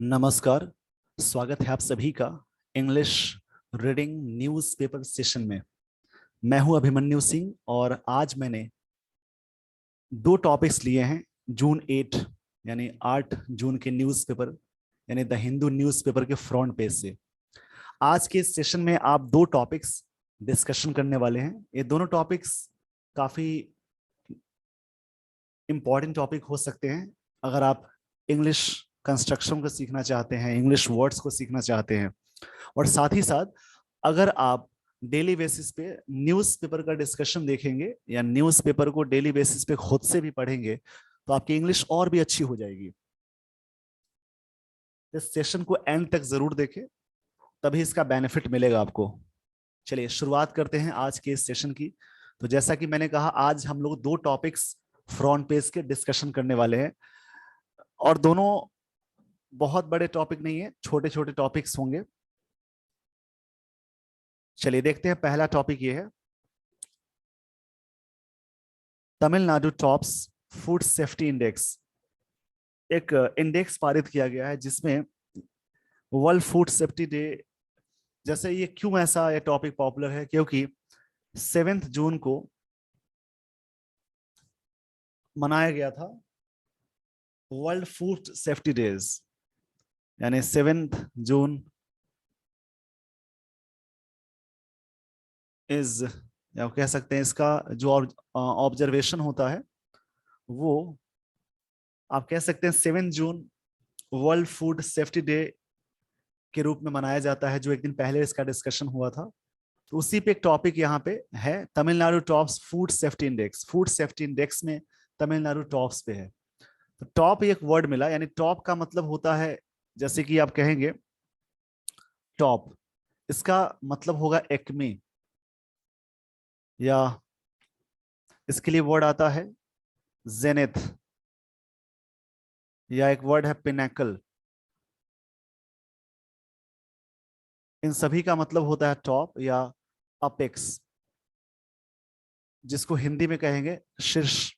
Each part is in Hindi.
नमस्कार। स्वागत है आप सभी का इंग्लिश रीडिंग न्यूज़पेपर सेशन में। मैं हूं अभिमन्यु सिंह और आज मैंने दो टॉपिक्स लिए हैं जून 8 यानी 8 जून के न्यूज़पेपर यानी द हिंदू न्यूज़पेपर के फ्रंट पेज से। आज के इस सेशन में आप दो टॉपिक्स डिस्कशन करने वाले हैं। ये दोनों टॉपिक्स काफी इंपॉर्टेंट टॉपिक हो सकते हैं अगर आप इंग्लिश कंस्ट्रक्शन को सीखना चाहते हैं, इंग्लिश वर्ड्स को सीखना चाहते हैं, और साथ ही साथ अगर आप डेली बेसिस पे न्यूज़पेपर का डिस्कशन देखेंगे या न्यूज़पेपर को डेली बेसिस पे खुद से भी पढ़ेंगे तो आपकी इंग्लिश और भी अच्छी हो जाएगी। इस सेशन को एंड तक जरूर देखें, तभी इसका बेनिफिट मिलेगा आपको। चलिए शुरुआत करते हैं आज के इस सेशन की। तो जैसा कि मैंने कहा, आज हम लोग दो टॉपिक्स फ्रंट पेज के डिस्कशन करने वाले हैं और दोनों बहुत बड़े टॉपिक नहीं है, छोटे छोटे टॉपिक्स होंगे। चलिए देखते हैं, पहला टॉपिक ये है, Tamil Nadu tops food safety index. एक इंडेक्स पारित किया गया है जिसमें वर्ल्ड फूड सेफ्टी डे, जैसे ये क्यों ऐसा ये टॉपिक पॉपुलर है, क्योंकि 7 जून को मनाया गया था वर्ल्ड फूड सेफ्टी डेज, यानी 7 जून इज, या कह सकते हैं इसका जो ऑब्जर्वेशन होता है वो आप कह सकते हैं 7 June world food safety day के रूप में मनाया जाता है, जो एक दिन पहले इसका डिस्कशन हुआ था। तो उसी पे एक टॉपिक यहाँ पे है, Tamil Nadu tops food safety index. Food safety index में तमिलनाडु टॉप्स पे है। तो टॉप एक वर्ड मिला, यानी टॉप का मतलब होता है, जैसे कि आप कहेंगे टॉप, इसका मतलब होगा एक्मे, या इसके लिए वर्ड आता है जेनिथ, या एक वर्ड है पिनेकल। इन सभी का मतलब होता है टॉप या अपेक्स, जिसको हिंदी में कहेंगे शीर्ष।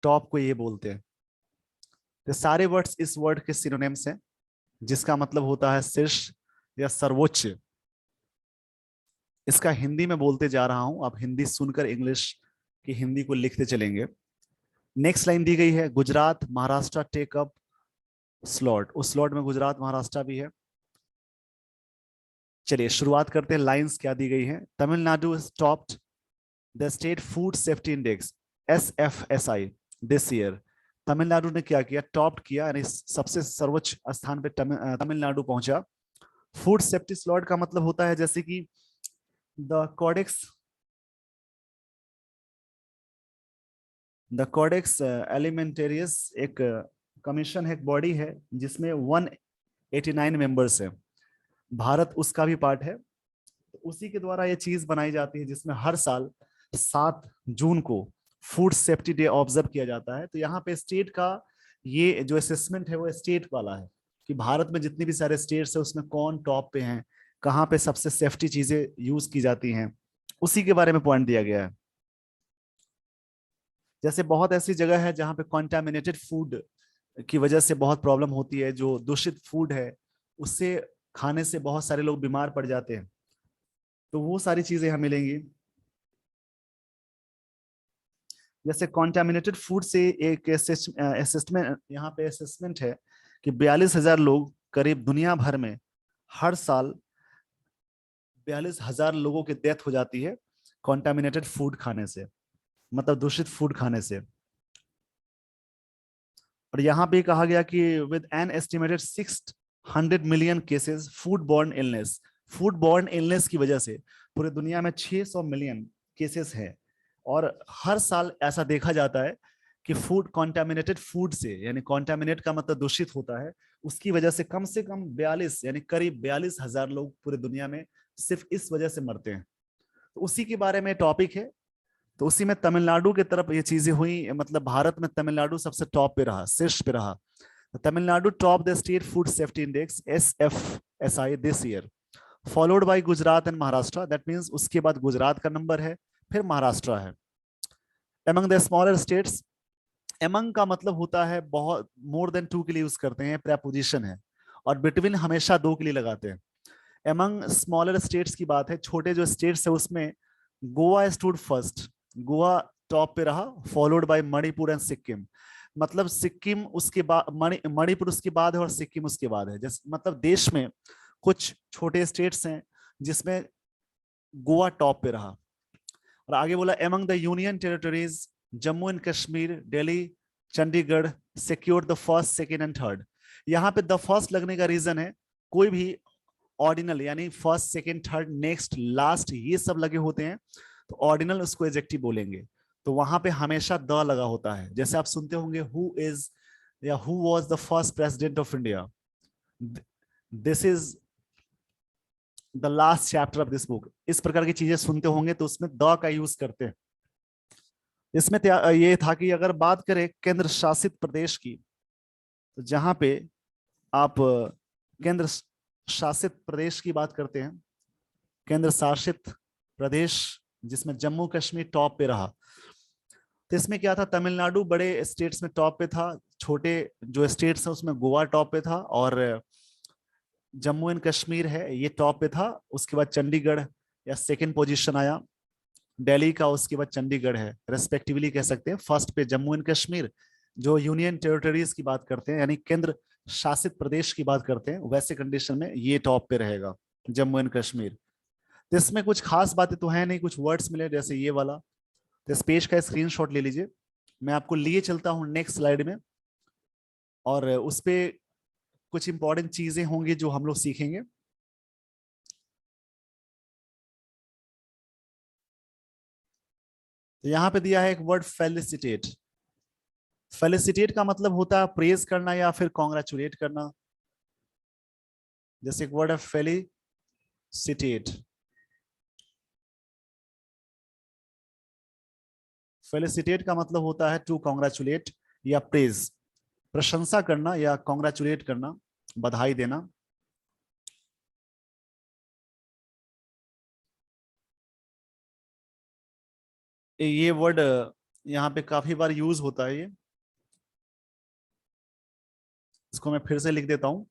टॉप को ये बोलते हैं। तो सारे वर्ड्स इस वर्ड के सिनोनिम्स हैं, जिसका मतलब होता है शीर्ष या सर्वोच्च। इसका हिंदी में बोलते जा रहा हूं, आप हिंदी सुनकर इंग्लिश की हिंदी को लिखते चलेंगे। नेक्स्ट लाइन दी गई है, Gujarat Maharashtra take up slot. उस स्लॉट में गुजरात महाराष्ट्र भी है। चलिए शुरुआत करते हैं, लाइंस क्या दी गई हैं। Tamil Nadu topped the state food safety index SFSI this year. Tamil Nadu ने क्या किया, टॉप किया, यानी सबसे सर्वोच्च स्थान पे तमिलनाडु पहुंचा। फूड सेफ्टी स्लॉट का मतलब होता है जैसे कि द कोडेक्स एलिमेंटेरियस, एक कमीशन है, एक बॉडी है जिसमें 189 मेंबर्स है। भारत उसका भी पार्ट है। तो उसी के द्वारा ये चीज बनाई जाती है जिसमें हर साल 7 जून को फूड सेफ्टी डे ऑब्जर्व किया जाता है। तो यहाँ पे स्टेट का ये जो असेसमेंट है वो स्टेट वाला है कि भारत में जितनी भी सारे स्टेट्स है उसमें कौन टॉप पे हैं, कहाँ पे सबसे सेफ्टी चीजें यूज की जाती हैं, उसी के बारे में पॉइंट दिया गया है। जैसे बहुत ऐसी जगह है जहाँ पे कॉन्टामिनेटेड फूड की वजह से बहुत प्रॉब्लम होती है, जो दूषित फूड है उससे खाने से बहुत सारे लोग बीमार पड़ जाते हैं। तो वो सारी चीजें यहाँ मिलेंगी। जैसे कॉन्टामिनेटेड फूड से एक असेसमेंट, यहाँ पे असेसमेंट है कि 42,000 लोग करीब दुनिया भर में हर साल 42,000 लोगों की डेथ हो जाती है कॉन्टामिनेटेड फूड खाने से, मतलब दूषित फूड खाने से। और यहाँ पे कहा गया कि with an estimated 600 million cases food borne illness, food borne illness की वजह से पूरे दुनिया में 600 मिलियन केसेस है। और हर साल ऐसा देखा जाता है कि फूड कॉन्टामिनेटेड फूड से, यानी कॉन्टामिनेट का मतलब दूषित होता है, उसकी वजह से कम 42 यानी करीब 42,000 लोग पूरे दुनिया में सिर्फ इस वजह से मरते हैं। तो उसी के बारे में टॉपिक है। तो उसी में तमिलनाडु की तरफ ये चीजें हुई, मतलब भारत में तमिलनाडु सबसे टॉप पे रहा, शीर्ष पे रहा। Tamil Nadu top the state food safety index SFSI this year, followed by Gujarat and Maharashtra. That means उसके बाद गुजरात का नंबर है, फिर महाराष्ट्र है। Among the smaller states, among का मतलब होता है बहुत, मोर देन टू के लिए यूज करते हैं, प्रेपोजिशन है। और बिटवीन हमेशा दो के लिए लगाते हैं। एमंग स्मॉलर स्टेट्स की बात है, छोटे जो स्टेट्स है उसमें Goa stood first, Goa top पे रहा, followed by Manipur and Sikkim. मतलब सिक्किम उसके बाद, मणिपुर उसके बाद है और सिक्किम उसके बाद है। जैसे मतलब देश में कुछ छोटे स्टेट्स हैं जिसमें गोवा टॉप पे रहा। और आगे बोला among the union territories Jammu and Kashmir, Delhi, Chandigarh secured the first, second and third. यहाँ पे द फर्स्ट लगने का रीजन है कोई भी ऑर्डिनल यानी first, second, third, next, last ये सब लगे होते हैं तो ऑर्डिनल उसको एडजेक्टिव बोलेंगे। तो वहां पे हमेशा द लगा होता है। जैसे आप सुनते होंगे हु इज या who was the first president of India, this is the last chapter of this book, इस प्रकार की चीजें सुनते होंगे तो उसमें द का यूज करते हैं। इसमें ये था कि अगर बात करें केंद्र शासित प्रदेश की, तो जहां पे आप केंद्र शासित प्रदेश की बात करते हैं, केंद्र शासित प्रदेश जिसमें जम्मू कश्मीर टॉप पे रहा, तो इसमें क्या था, तमिलनाडु बड़े स्टेट्स में टॉप पे था, छोटे जो स्टेट्स हैं उसमें गोवा टॉप पे था, और जम्मू एंड कश्मीर है ये टॉप पे था। उसके बाद चंडीगढ़ या सेकंड पोजीशन आया, दिल्ली का उसके बाद चंडीगढ़ है, रेस्पेक्टिवली कह सकते हैं। फर्स्ट पे जम्मू एंड कश्मीर, जो यूनियन टेरिटरीज की बात करते हैं यानी केंद्र शासित प्रदेश की बात करते हैं, वैसे कंडीशन में ये टॉप पे रहेगा, जम्मू एंड कश्मीर। तो इसमें कुछ खास बातें तो है नहीं, कुछ वर्ड्स मिले जैसे ये वाला। तो इस पेज का स्क्रीनशॉट ले लीजिए, मैं आपको लिए चलता हूँ नेक्स्ट स्लाइड में, और उस पे कुछ इंपॉर्टेंट चीजें होंगी जो हम लोग सीखेंगे। तो यहाँ पे दिया है एक वर्ड फेलिसिटेट। फेलिसिटेट का मतलब होता है प्रेज करना या फिर कॉन्ग्रेचुलेट करना। जैसे एक वर्ड है फेलिसिटेट, फेलिसिटेट का मतलब होता है टू कॉन्ग्रेचुलेट या प्रेज, प्रशंसा करना या कॉन्ग्रेचुलेट करना, बधाई देना। ये वर्ड यहाँ पे काफी बार यूज होता है ये, इसको मैं फिर से लिख देता हूं।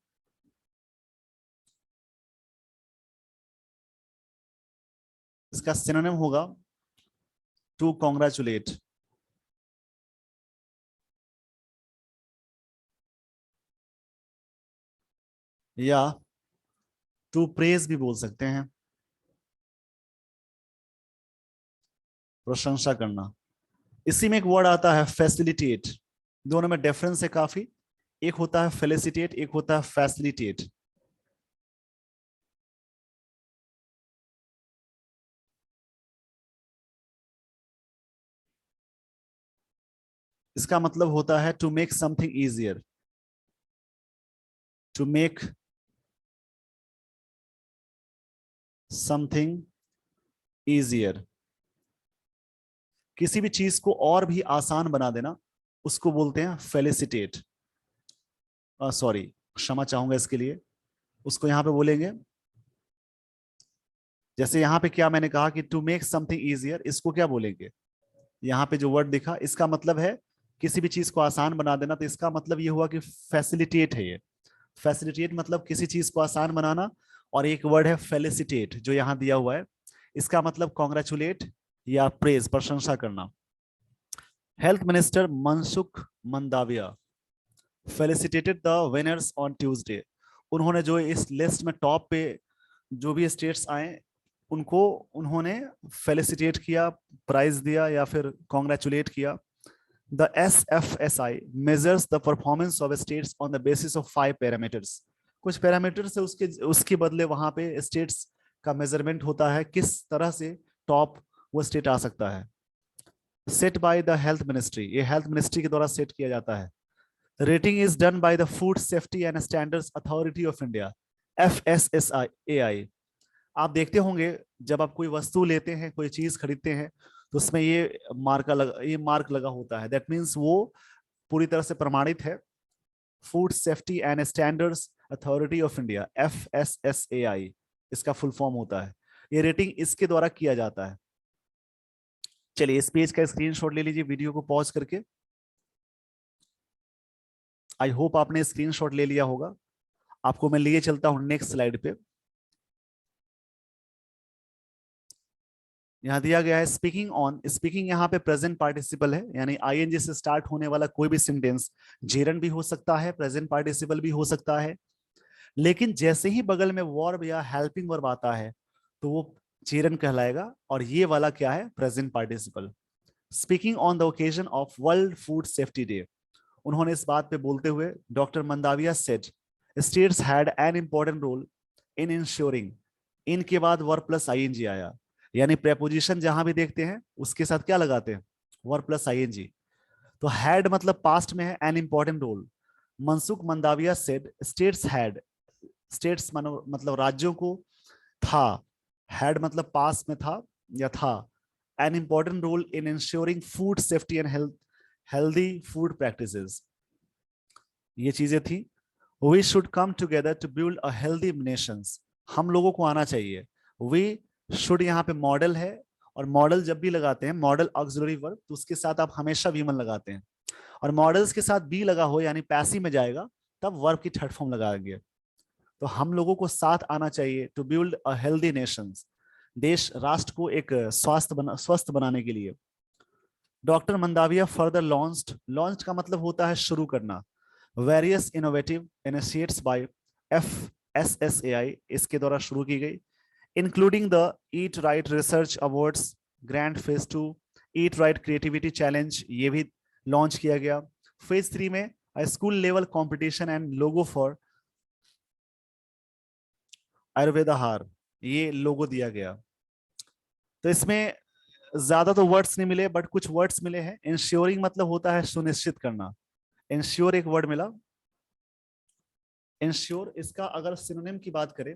इसका सिनोनिम होगा टू कॉन्ग्रेचुलेट, या टू प्रेज भी बोल सकते हैं, प्रशंसा करना। इसी में एक वर्ड आता है फैसिलिटेट, दोनों में डिफरेंस है काफी, एक होता है फेलिसिटेट, एक होता है फैसिलिटेट। इसका मतलब होता है to make something easier, to make something easier, किसी भी चीज को और भी आसान बना देना, उसको बोलते हैं फेलिसिटेट। सॉरी, क्षमा चाहूंगा इसके लिए, उसको यहां पे बोलेंगे, जैसे यहां पे क्या मैंने कहा कि टू मेक समथिंग इजियर, इसको क्या बोलेंगे, यहाँ पे जो वर्ड दिखा इसका मतलब है किसी भी चीज को आसान बना देना, तो इसका मतलब ये हुआ कि फैसिलिटेट है ये। फैसिलिटेट मतलब किसी चीज को आसान बनाना। और एक वर्ड है फेलिसिटेट जो यहाँ दिया हुआ है, इसका मतलब कॉन्ग्रेचुलेट या प्रेज, प्रशंसा करना। Health minister Mansukh Mandaviya felicitated the winners on Tuesday. उन्होंने जो इस लिस्ट में टॉप पे जो भी स्टेट्स आए उनको उन्होंने फेलिसिटेट किया, प्राइज दिया या फिर कॉन्ग्रेचुलेट किया। The SFSI measures the performance of states on the basis of 5 parameters। कुछ पैरामीटर्स है उसके उसके बदले वहां पे स्टेट्स का मेजरमेंट होता है किस तरह से टॉप वो स्टेट आ सकता है। Set by the health ministry, ये हेल्थ मिनिस्ट्री के द्वारा सेट किया जाता है। Rating is done by the food safety and standards authority of India, FSSAI। आप देखते होंगे जब आप कोई वस्तु लेते हैं, कोई चीज खरीदते हैं, तो उसमें ये मार्क लगा होता है, दैट मीन्स वो पूरी तरह से प्रमाणित है। Food safety and standards authority of India, FSSAI इसका फुल फॉर्म होता है। ये रेटिंग इसके द्वारा किया जाता है। चलिए इस पेज का स्क्रीनशॉट ले लीजिए वीडियो को पॉज करके। आई होप आपने स्क्रीनशॉट ले लिया होगा। आपको मैं लिए चलता हूं नेक्स्ट स्लाइड पे। यहां दिया गया है स्पीकिंग ऑन। स्पीकिंग यहाँ पे प्रेजेंट पार्टिसिपल है, यानी आईएनजी से स्टार्ट होने वाला कोई भी सेंटेंस जेरन भी हो सकता है, प्रेजेंट पार्टिसिपल भी हो सकता है। लेकिन जैसे ही बगल में वर्ब या हेल्पिंग वर्ब आता है तो वो जेरन कहलाएगा, और ये वाला क्या है, present participle. Speaking on the occasion of world food safety day, उन्होंने इस बात पे बोलते हुए doctor Mandaviya said states had an important role in ensuring. इन के बाद वर्ब प्लस आईएनजी आया, यानी प्रेपोजिशन जहां भी देखते हैं उसके साथ क्या लगाते हैं, वर्ब प्लस आईएनजी। तो हैड मतलब पास्ट में है, an important role. Mansukh Mandaviya said states had, states मतलब राज्यों को था, हैड मतलब पास में था या था, an important role in ensuring food safety and health, healthy food practices. ये चीजें थी। We should come together to build a healthy nations, हम लोगों को आना चाहिए। वी शुड यहाँ पे मॉडल है, और मॉडल जब भी लगाते हैं मॉडल ऑक्सिलरी वर्ब तो उसके साथ आप हमेशा वीमन लगाते हैं, और मॉडल्स के साथ बी लगा हो यानी पैसिव में जाएगा तब वर्ब की थर्ड फॉर्म लगाएंगे। तो हम लोगों को साथ आना चाहिए to build a healthy nations, देश राष्ट्र को एक स्वस्थ बनाने के लिए। Doctor Mandaviya further launched, launch का मतलब होता है शुरू करना, various innovative initiatives by FSSAI, इसके द्वारा शुरू की गई, including the eat right research awards, grand phase 2, eat right creativity challenge, ये भी लॉन्च किया गया। फेज 3 में school level competition and logo for Ayurveda हार, ये लोगो दिया गया। तो इसमें ज्यादा तो वर्ड्स नहीं मिले बट कुछ वर्ड्स मिले हैं। इंश्योरिंग मतलब होता है सुनिश्चित करना, इंश्योर एक वर्ड मिला। इंश्योर, इसका अगर सिनोनिम की बात करें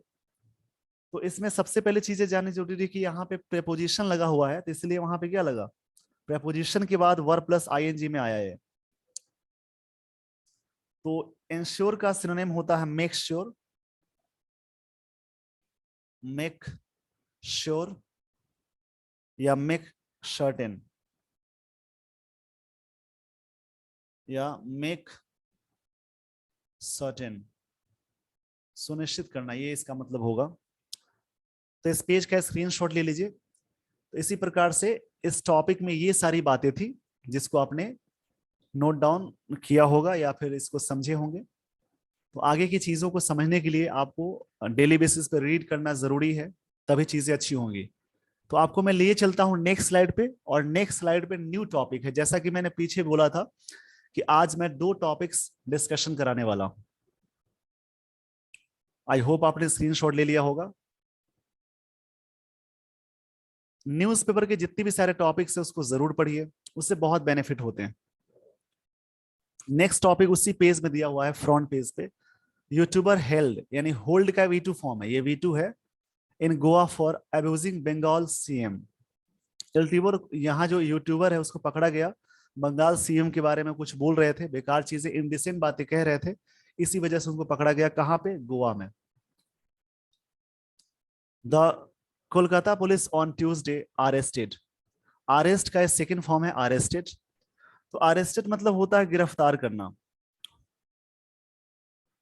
तो इसमें सबसे पहले चीजें जाननी जरूरी है कि यहाँ पे प्रेपोजिशन लगा हुआ है, तो इसलिए वहां पे क्या लगा, प्रेपोजिशन के बाद वर्ब प्लस आईएनजी में आया है। तो इंश्योर का सिनोनिम होता है मेक श्योर, मेक श्योर या मेक सर्टेन या मेक सर्टेन, सुनिश्चित करना, ये इसका मतलब होगा। तो इस पेज का स्क्रीनशॉट ले लीजिए। तो इसी प्रकार से इस टॉपिक में ये सारी बातें थी जिसको आपने नोट डाउन किया होगा या फिर इसको समझे होंगे। तो आगे की चीजों को समझने के लिए आपको डेली बेसिस पे रीड करना जरूरी है, तभी चीजें अच्छी होंगी। तो आपको मैं लिए चलता हूं नेक्स्ट स्लाइड पे, और नेक्स्ट स्लाइड पे न्यू टॉपिक है। जैसा कि मैंने पीछे बोला था कि आज मैं 2 टॉपिक्स डिस्कशन कराने वाला हूं। आई होप आपने स्क्रीनशॉट ले लिया होगा। न्यूज़पेपर के जितने भी सारे टॉपिक्स है उसको जरूर पढ़िए, उससे बहुत बेनिफिट होते हैं। नेक्स्ट टॉपिक उसी पेज में दिया हुआ है, फ्रंट पेज पे। यूट्यूबर हेल्ड, यानी होल्ड का V2 फॉर्म है, ये V2 है, in Goa for abusing Bengal CM। YouTuber, यहाँ जो यूट्यूबर है उसको पकड़ा गया, बंगाल CM के बारे में कुछ बोल रहे थे, बेकार चीजें इनडिसेंट बातें कह रहे थे, इसी वजह से उनको पकड़ा गया। कहाँ पे, गोवा में। The Kolkata police on Tuesday arrested, arrest का सेकंड फॉर्म है अरेस्टेड। तो अरेस्टेड मतलब होता है गिरफ्तार करना।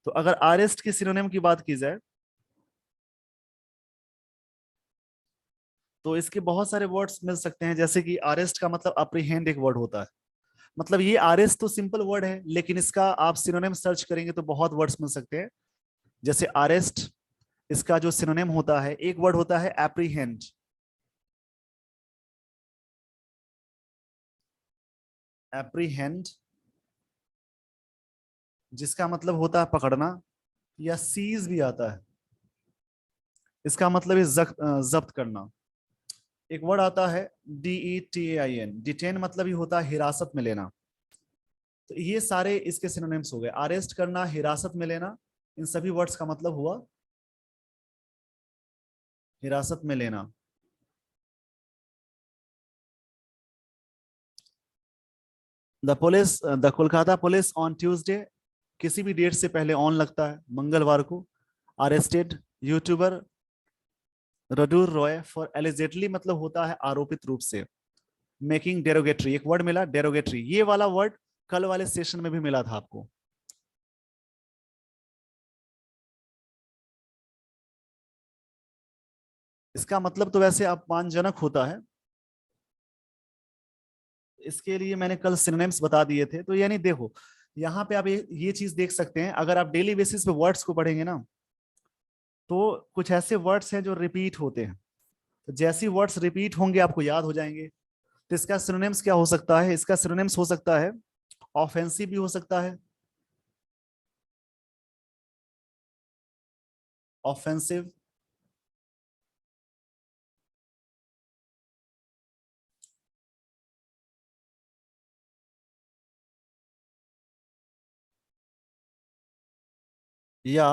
तो अगर अरेस्ट की सिनोनिम की बात की जाए तो इसके बहुत सारे वर्ड्स मिल सकते हैं, जैसे कि अरेस्ट का मतलब अप्रीहेंड एक वर्ड होता है। मतलब ये अरेस्ट तो सिंपल वर्ड है, लेकिन इसका आप सिनोनिम सर्च करेंगे तो बहुत वर्ड्स मिल सकते हैं। जैसे अरेस्ट, इसका जो सिनोनिम होता है, एक वर्ड होता है एप्रीहेंड, एप्रीहेंड, जिसका मतलब होता है पकड़ना, या सीज भी आता है, इसका मतलब है जब्त करना। एक वर्ड आता है DETAIN, डिटेन मतलब ही होता है हिरासत में लेना। तो ये सारे इसके सिनोनिम्स हो गए, अरेस्ट करना, हिरासत में लेना, इन सभी वर्ड्स का मतलब हुआ हिरासत में लेना। The Kolkata police on Tuesday, किसी भी डेट से पहले ऑन लगता है, मंगलवार को, अरेस्टेड यूट्यूबर रडूर रॉय फॉर एलिजेटली मतलब होता है आरोपित रूप से, मेकिंग डेरोगेटरी, एक वर्ड मिला डेरोगेटरी, ये वाला वर्ड कल वाले सेशन में भी मिला था आपको। इसका मतलब तो वैसे अपमानजनक होता है, इसके लिए मैंने कल सिनोनिम्स बता दिए थे। तो यानी देखो यहाँ पे आप ये चीज देख सकते हैं, अगर आप डेली बेसिस पे वर्ड्स को पढ़ेंगे ना, तो कुछ ऐसे वर्ड्स हैं जो रिपीट होते हैं, तो जैसी वर्ड्स रिपीट होंगे आपको याद हो जाएंगे। तो इसका सिनोनिम्स क्या हो सकता है? इसका सिनोनिम्स हो सकता है ऑफेंसिव भी हो सकता है, ऑफेंसिव, या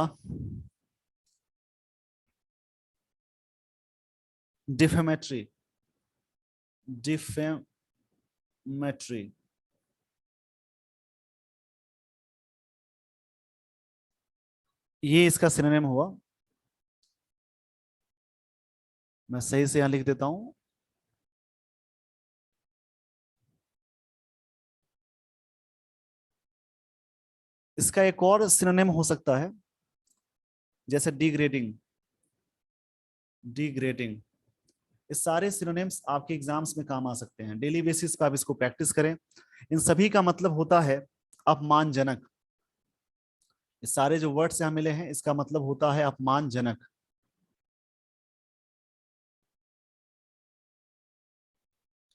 डिफेमेटरी, डिफेमेट्री, ये इसका सिनोनिम हुआ। मैं सही से यहां लिख देता हूं। इसका एक और सिनोनिम हो सकता है, जैसे डिग्रेडिंग, डिग्रेडिंग। ये सारे सिनोनिम्स आपके एग्जाम्स में काम आ सकते हैं, डेली बेसिस पे आप इसको प्रैक्टिस करें। इन सभी का मतलब होता है अपमानजनक। ये सारे जो वर्ड्स यहाँ मिले हैं, इसका मतलब होता है अपमानजनक।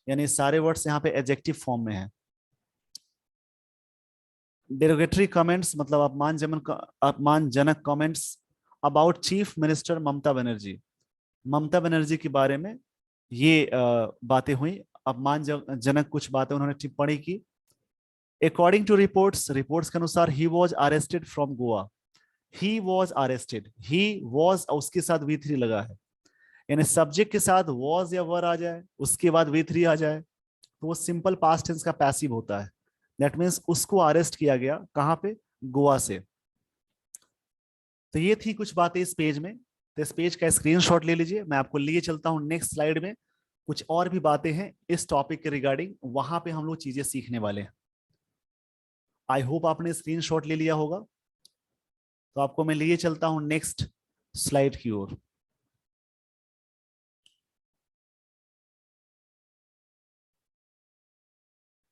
यानी सारे वर्ड्स यहाँ पे एडजेक्टिव फॉर्म में है। डेरोगेटरी कमेंट्स मतलब अपमानजनक, अपमानजनक comments about chief minister Mamata Banerjee. Mamata Banerjee के बारे में ये बातें हुई, अपमानजनक कुछ बातें उन्होंने टिप्पणी की। अकॉर्डिंग टू रिपोर्ट्स, रिपोर्ट्स के अनुसार he was arrested from Goa. He was arrested, he was उसके साथ वी थ्री लगा है, यानी सब्जेक्ट के साथ वॉज या वर आ जाए, उसके बाद वी थ्री आ जाए, तो वो सिंपल पास्ट टेंस का पैसिव होता है। दैट मीन्स उसको अरेस्ट किया गया, कहां पे? गोवा से। तो ये थी कुछ बातें इस पेज में। तो इस पेज का स्क्रीनशॉट ले लीजिए, मैं आपको लिए चलता हूं नेक्स्ट स्लाइड में। कुछ और भी बातें हैं इस टॉपिक के रिगार्डिंग, वहां पे हम लोग चीजें सीखने वाले हैं। आई होप आपने स्क्रीनशॉट ले लिया होगा। तो आपको मैं लिए चलता हूं नेक्स्ट स्लाइड की ओर।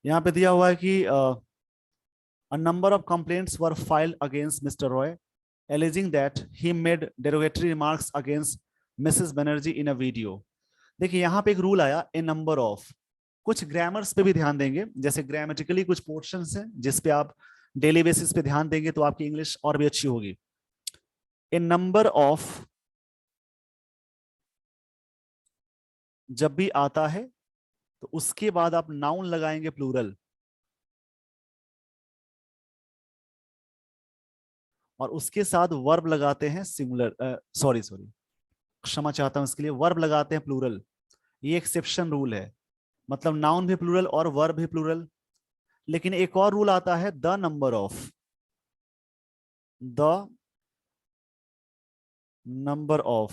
यहाँ पे दिया हुआ है कि a number of complaints were filed against Mr. Roy, alleging that he made derogatory remarks against Mrs. Banerjee in a video. देखिए यहाँ पे एक रूल आया, ए नंबर ऑफ। कुछ ग्रामर्स पे भी ध्यान देंगे, जैसे ग्रामेटिकली कुछ पोर्शंस हैं जिस पे आप डेली बेसिस पे ध्यान देंगे तो आपकी इंग्लिश और भी अच्छी होगी। ए नंबर ऑफ जब भी आता है तो उसके बाद आप नाउन लगाएंगे प्लूरल, और उसके साथ वर्ब लगाते हैं सिंगुलर, सॉरी सॉरी, क्षमा चाहता हूं, इसके लिए वर्ब लगाते हैं प्लूरल। ये एक्सेप्शन रूल है, मतलब नाउन भी प्लूरल और वर्ब भी प्लूरल। लेकिन एक और रूल आता है, the number of, the number of,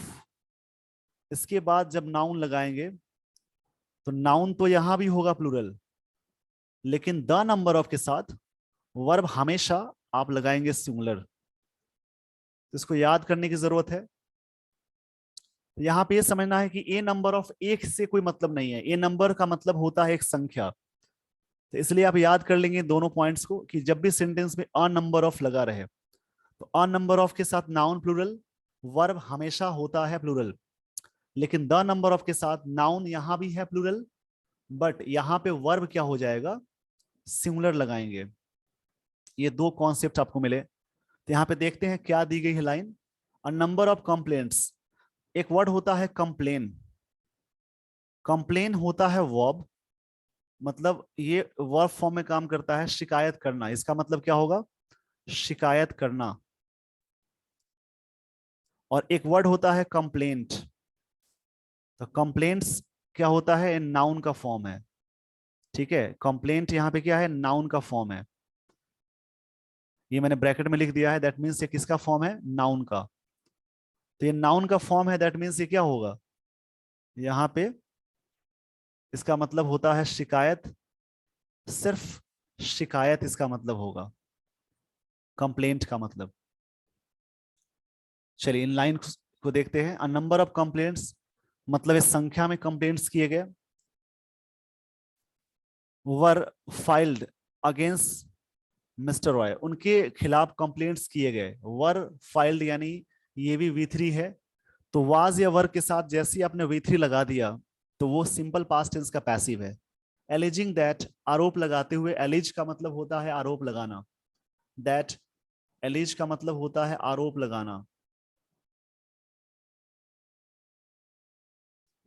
इसके बाद जब नाउन लगाएंगे तो नाउन तो यहां भी होगा प्लूरल, लेकिन द नंबर ऑफ के साथ वर्ब हमेशा आप लगाएंगे सिंगुलर। तो इसको याद करने की जरूरत है। यहां पे ये समझना है कि ए नंबर ऑफ एक से कोई मतलब नहीं है, ए नंबर का मतलब होता है एक संख्या। तो इसलिए आप याद कर लेंगे दोनों पॉइंट्स को, कि जब भी सेंटेंस में अ नंबर ऑफ लगा रहे तो अ नंबर ऑफ के साथ नाउन प्लूरल, वर्ब हमेशा होता है प्लूरल। लेकिन द नंबर ऑफ के साथ नाउन यहां भी है प्लूरल, बट यहां पे वर्ब क्या हो जाएगा? सिंगुलर लगाएंगे। ये दो कॉन्सेप्ट आपको मिले। तो यहां पे देखते हैं क्या दी गई है line. A number of complaints, एक वर्ड होता है कंप्लेन। कंप्लेन होता है वर्ब, मतलब ये वर्ब फॉर्म में काम करता है, शिकायत करना। इसका मतलब क्या होगा? शिकायत करना। और एक वर्ड होता है कंप्लेंट। तो कंप्लेंट्स क्या होता है? नाउन का फॉर्म है। ठीक है, कंप्लेंट यहाँ पे क्या है? नाउन का फॉर्म है। ये मैंने ब्रैकेट में लिख दिया है, दैट मीन्स ये किसका फॉर्म है? नाउन का। तो ये नाउन का फॉर्म है, दैट मीन्स ये क्या होगा? यहाँ पे इसका मतलब होता है शिकायत, सिर्फ शिकायत इसका मतलब होगा, कंप्लेंट का मतलब। चलिए इन लाइन को देखते हैं। अ नंबर ऑफ कंप्लेंट्स मतलब इस संख्या में कंप्लेंट्स किए गए, were filed against mister Roy, उनके खिलाफ कंप्लेंट्स किए गए। वर फाइल्ड यानी ये भी V3 है, तो वाज या वर के साथ जैसे ही आपने V3 लगा दिया तो वो सिंपल पास्ट टेंस का पैसिव है। एलिजिंग दैट, आरोप लगाते हुए, एलिज का मतलब होता है आरोप लगाना, दैट, एलिज का मतलब होता है आरोप लगाना,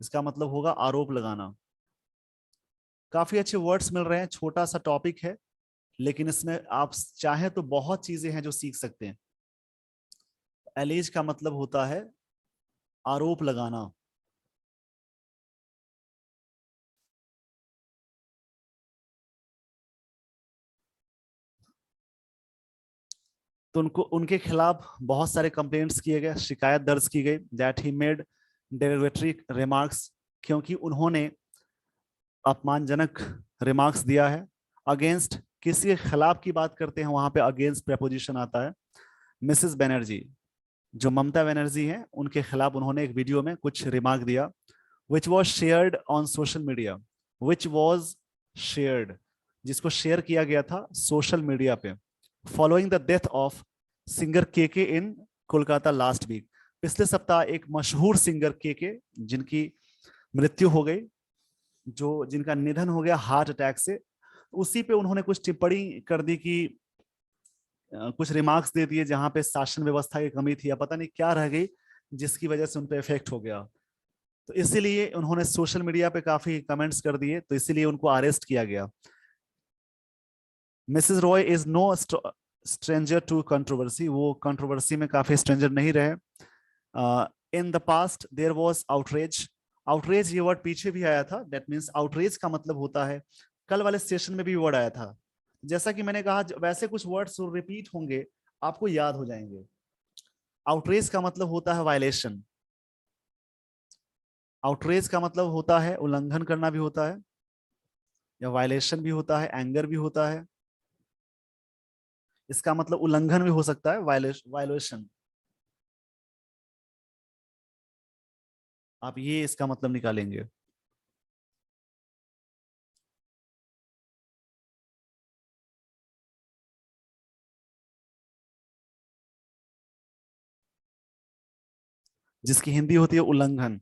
इसका मतलब होगा आरोप लगाना। काफी अच्छे वर्ड्स मिल रहे हैं, छोटा सा टॉपिक है लेकिन इसमें आप चाहें तो बहुत चीजें हैं जो सीख सकते हैं। एलिज का मतलब होता है आरोप लगाना। तो उनको, उनके खिलाफ बहुत सारे कंप्लेंट्स किए गए, शिकायत दर्ज की गई, दैट ही मेड डेरिवेटरी रिमार्क्स, क्योंकि उन्होंने अपमानजनक रिमार्क्स दिया है। अगेंस्ट, किसी के खिलाफ की बात करते हैं वहां पे अगेंस्ट प्रेपोजिशन आता है। मिसेस बनर्जी, जो ममता बनर्जी हैं, उनके खिलाफ उन्होंने एक वीडियो में कुछ रिमार्क दिया। Which was shared on social media, which was shared, जिसको शेयर किया गया था सोशल मीडिया पे, following the death of singer के इन कोलकाता लास्ट वीक, पिछले सप्ताह एक मशहूर सिंगर के जिनकी मृत्यु हो गई, जो जिनका निधन हो गया हार्ट अटैक से, उसी पे उन्होंने कुछ टिप्पणी कर दी कि कुछ रिमार्क्स दे दिए जहां पे शासन व्यवस्था की कमी थी या पता नहीं क्या रह गई जिसकी वजह से उन पे इफेक्ट हो गया। तो इसीलिए उन्होंने सोशल मीडिया पे काफी कमेंट्स कर दिए, तो इसीलिए उनको अरेस्ट किया गया। Mrs Roy is no stranger to controversy, वो कंट्रोवर्सी में काफी स्ट्रेंजर नहीं रहे। In the past there was outrage, outrage ये वर्ड पीछे भी आया था, दैट मींस आउटरेज का मतलब होता है, कल वाले सेशन में भी वर्ड आया था। जैसा कि मैंने कहा वैसे कुछ वर्ड्स रिपीट होंगे, आपको याद हो जाएंगे। आउटरेज का मतलब होता है वायलेशन, आउटरेज का मतलब होता है उल्लंघन करना भी होता है, या वायलेशन भी होता है, एंगर भी होता है। इसका मतलब उल्लंघन भी हो सकता है, वायलेशन। आप ये इसका मतलब निकालेंगे। जिसकी हिंदी होती है उल्लंघन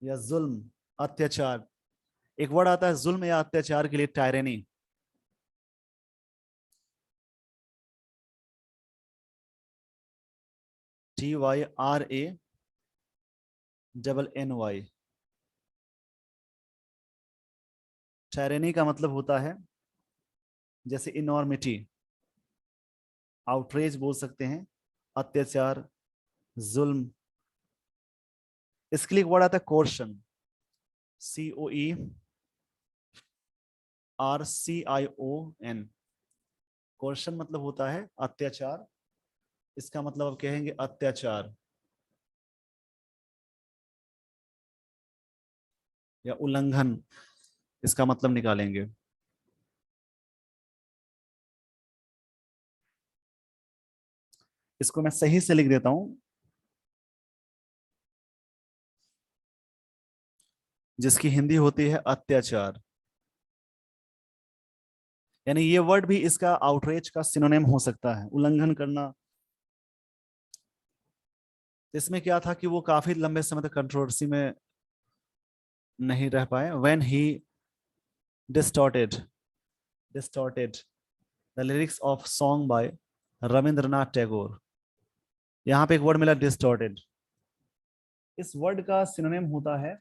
या जुल्म, अत्याचार। एक वर्ड आता है जुल्म या अत्याचार के लिए, टायरेनी। TYRANNY, टायरेनी का मतलब होता है जैसे इनॉर्मिटी, आउटरेज बोल सकते हैं, अत्याचार, जुल्म। इसके लिए एक वर्ड आता है कोर्शन, COERCION। कोर्शन मतलब होता है अत्याचार, इसका मतलब आप कहेंगे अत्याचार या उल्लंघन, इसका मतलब निकालेंगे। इसको मैं सही से लिख देता हूं, जिसकी हिंदी होती है अत्याचार। यानी ये वर्ड भी इसका आउटरेज का सिनोनिम हो सकता है, उल्लंघन करना। इसमें क्या था कि वो काफी लंबे समय तक कंट्रोवर्सी में नहीं रह पाए। When he distorted, distorted the lyrics of song by Rabindranath Tagore. यहाँ पे एक वर्ड मिला डिस्टॉर्टेड, इस वर्ड का सिनोनिम होता है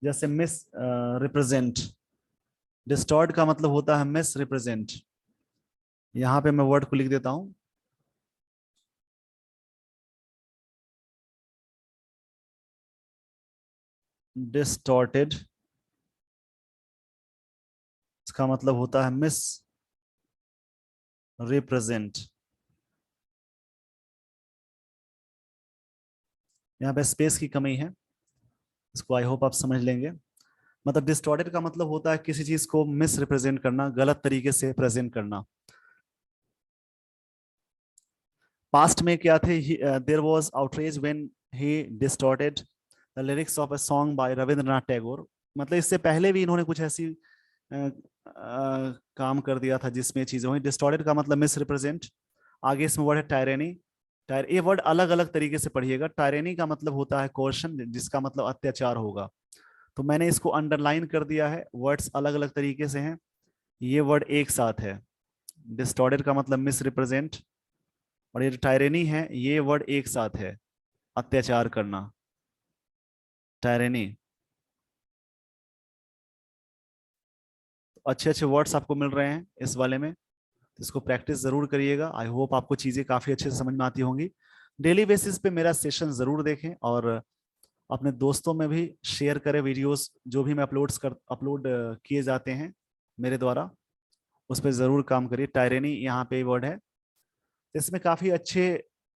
जैसे मिस रिप्रेजेंट, डिस्टॉर्ट का मतलब होता है मिस रिप्रेजेंट। यहाँ पे मैं वर्ड को लिख देता हूं, डिस्टॉर्टेड, इसका मतलब होता है मिस रिप्रेजेंट। यहाँ पे स्पेस की कमी है, इसको आई होप आप समझ लेंगे। मतलब डिस्टॉर्टेड का मतलब होता है किसी चीज को मिस रिप्रेजेंट करना, गलत तरीके से प्रेजेंट करना। पास्ट में क्या थे, there was outrage when he distorted the lyrics of a song by Rabindranath Tagore. मतलब इससे पहले भी इन्होंने कुछ ऐसी काम कर दिया था जिसमें चीजें हुई। डिस्टॉर्टेड का मतलब मिस रिप्रेजेंट। आगे इसमें वर्ड है टायरेनी। ये वर्ड अलग अलग तरीके से पढ़िएगा। टायरेनी का मतलब होता है कोर्शन, जिसका मतलब अत्याचार होगा। तो मैंने इसको अंडरलाइन कर दिया है, वर्ड्स अलग अलग तरीके से हैं, ये वर्ड एक साथ है। डिस्टॉर्टेड का मतलब मिस रिप्रेजेंट, और ये टायरेनी है, ये वर्ड एक साथ है, अत्याचार करना, टायरेनी। अच्छे अच्छे वर्ड्स आपको मिल रहे हैं इस वाले में, इसको प्रैक्टिस जरूर करिएगा। आई होप आपको चीजें काफी अच्छे से समझ में आती होंगी। डेली बेसिस पे मेरा सेशन जरूर देखें और अपने दोस्तों में भी शेयर करें वीडियोस, जो भी मैं अपलोड किए जाते हैं मेरे द्वारा, उस पर जरूर काम करिए। टायरेनी यहाँ पे वर्ड है। इसमें काफी अच्छे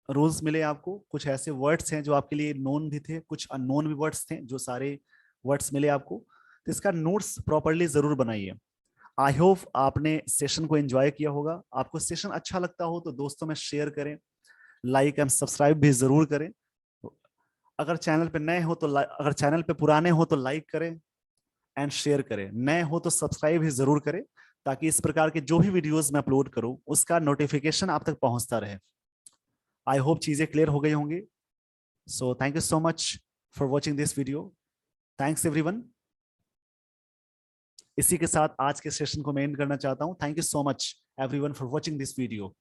रूल्स मिले आपको। कुछ ऐसे वर्ड्स हैं जो आपके लिए नोन भी थे, कुछ अननोन भी वर्ड्स थे, जो सारे वर्ड्स मिले आपको। तो इसका नोट्स प्रॉपरली जरूर बनाइए। आई होप आपने सेशन को एंजॉय किया होगा। आपको सेशन अच्छा लगता हो तो दोस्तों में शेयर करें, लाइक एंड सब्सक्राइब भी जरूर करें। अगर चैनल पे नए हो तो अगर चैनल पे पुराने हो तो लाइक करें एंड शेयर करें, नए हो तो सब्सक्राइब भी जरूर करें, ताकि इस प्रकार के जो भी वीडियोस मैं अपलोड करूं उसका नोटिफिकेशन आप तक पहुंचता रहे। आई होप चीजें क्लियर हो गई होंगी। So thank you so much for watching this video. Thanks everyone. इसी के साथ आज के सेशन को मैं एंड करना चाहता हूं। Thank you so much everyone for watching this video.